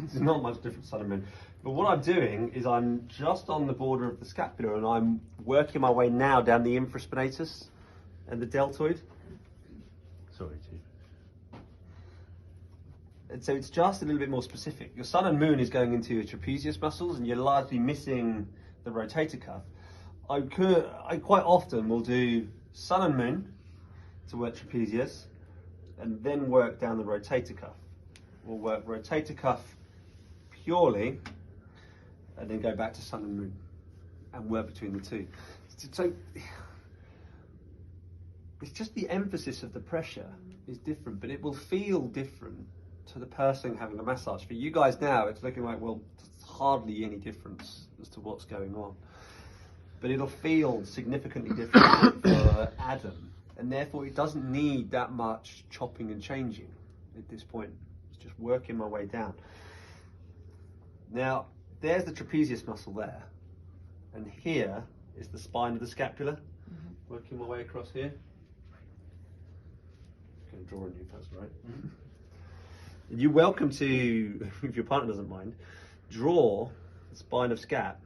There's not much difference, sun and moon. But what I'm doing is I'm just on the border of the scapula and I'm working my way now down the infraspinatus and the deltoid. Sorry, Chief. And so it's just a little bit more specific. Your sun and moon is going into your trapezius muscles and you're largely missing the rotator cuff. I quite often will do sun and moon to work trapezius and then work down the rotator cuff. We'll work rotator cuff purely and then go back to sun and moon and work between the two. So it's just the emphasis of the pressure is different, but it will feel different to the person having a massage. For you guys now, it's looking like, well, there's hardly any difference as to what's going on. But it'll feel significantly different for Adam, and therefore it doesn't need that much chopping and changing at this point. It's just working my way down. Now, there's the trapezius muscle there, and here is the spine of the scapula. Working my way across here. I'm going to draw on you first, right? You're welcome to, if your partner doesn't mind, draw the spine of scap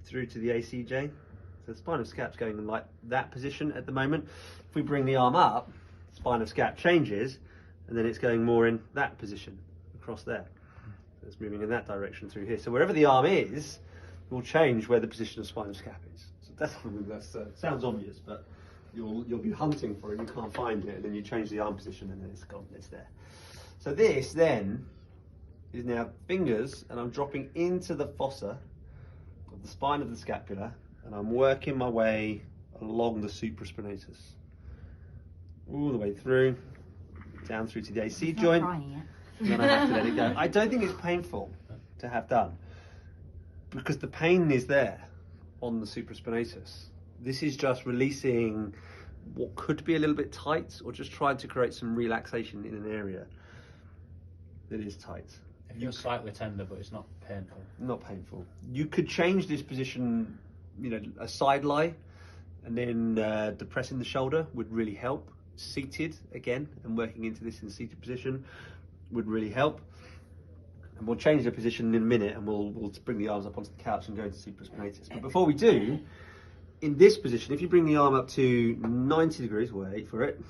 through to the ACJ. So the spine of scap's going in like that position at the moment. If we bring the arm up, spine of scap changes, and then it's going more in that position across there. So it's moving in that direction through here. So wherever the arm is, will change where the position of spine of scap is. So that's sounds obvious, but you'll be hunting for it, you can't find it, and then you change the arm position and then it's gone, it's there. So this then is now fingers, and I'm dropping into the fossa of the spine of the scapula, and I'm working my way along the supraspinatus, all the way through, down through to the AC joint, and then I have to let it go. I don't think it's painful to have done, because the pain is there on the supraspinatus. This is just releasing what could be a little bit tight, or just trying to create some relaxation in an area that is tight. It feels slightly tender, but it's not painful. Not painful. You could change this position, you know, a side lie, and then depressing the shoulder would really help. Seated again, and working into this in seated position would really help. And we'll change the position in a minute, and we'll bring the arms up onto the couch and go into supraspinatus. But before we do, in this position, if you bring the arm up to 90 degrees, wait for it,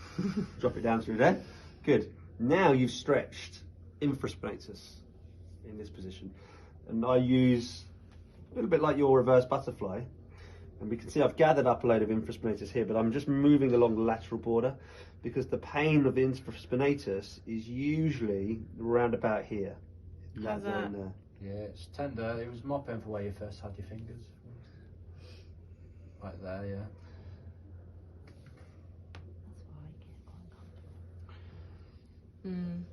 drop it down through there, good. Now you've stretched infraspinatus in this position. And I use a little bit like your reverse butterfly, and we can see I've gathered up a load of infraspinatus here, but I'm just moving along the lateral border, because the pain of the infraspinatus is usually around about here. How's that? Yeah, it's tender. It was more painful where you first had your fingers. Right there, yeah. In,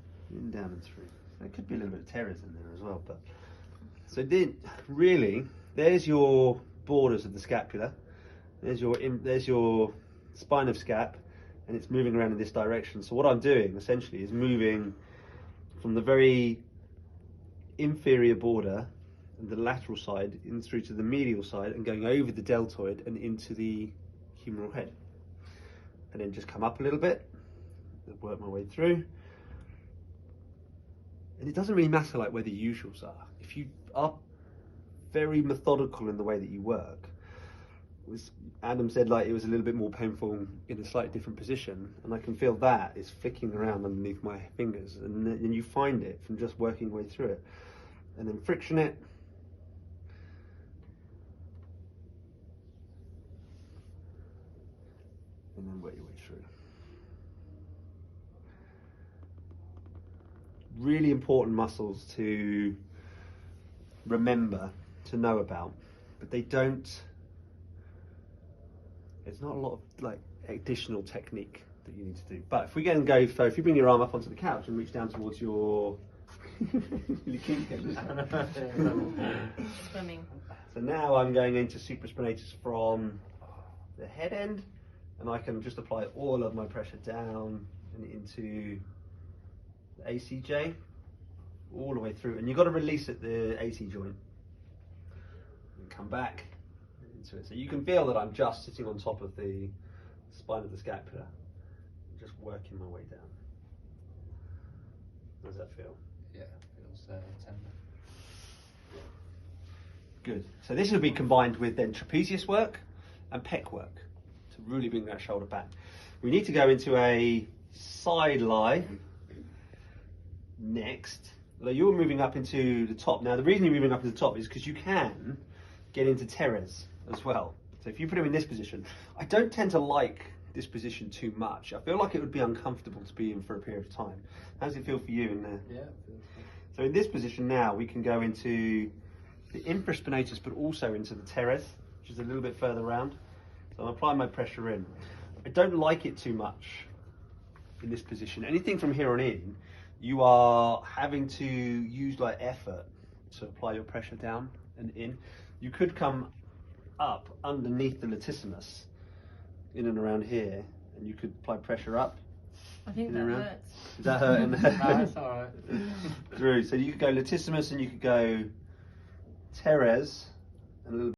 down and through. There could be a little bit of tears in there as well, but so then really, there's your borders of the scapula. There's your spine of scap, and it's moving around in this direction. So what I'm doing essentially is moving from the very inferior border and the lateral side in through to the medial side, and going over the deltoid and into the humeral head, and then just come up a little bit and work my way through. And it doesn't really matter like where the usuals are. If you are very methodical in the way that you work, Adam said like it was a little bit more painful in a slightly different position, and I can feel that it's flicking around underneath my fingers, and then you find it from just working your way through it, and then friction it, and then work your way through. Really important muscles to remember, to know about, but they don't, there's not a lot of like additional technique that you need to do. But if we go, so if you bring your arm up onto the couch and reach down towards your Swimming. So now I'm going into supraspinatus from the head end, and I can just apply all of my pressure down and into the ACJ, all the way through. And you've got to release at the AC joint and come back into it. So you can feel that I'm just sitting on top of the spine of the scapula, just working my way down. How does that feel? Yeah, feels tender. Good. So this will be combined with then trapezius work and pec work to really bring that shoulder back. We need to go into a side lie next. Although you're moving up into the top. Now the reason you're moving up into the top is because you can get into teres as well. So if you put him in this position, I don't tend to like this position too much. I feel like it would be uncomfortable to be in for a period of time. How does it feel for you in there? Yeah, it feels good. So in this position now, we can go into the infraspinatus, but also into the teres, which is a little bit further around. So I'm applying my pressure in. I don't like it too much in this position. Anything from here on in, you are having to use like effort to apply your pressure down and in. You could come up underneath the latissimus, in and around here, and you could apply pressure up. I think in that and around. hurts. Does that hurt in No, there? it's alright. Through. So you could go latissimus and you could go teres and a little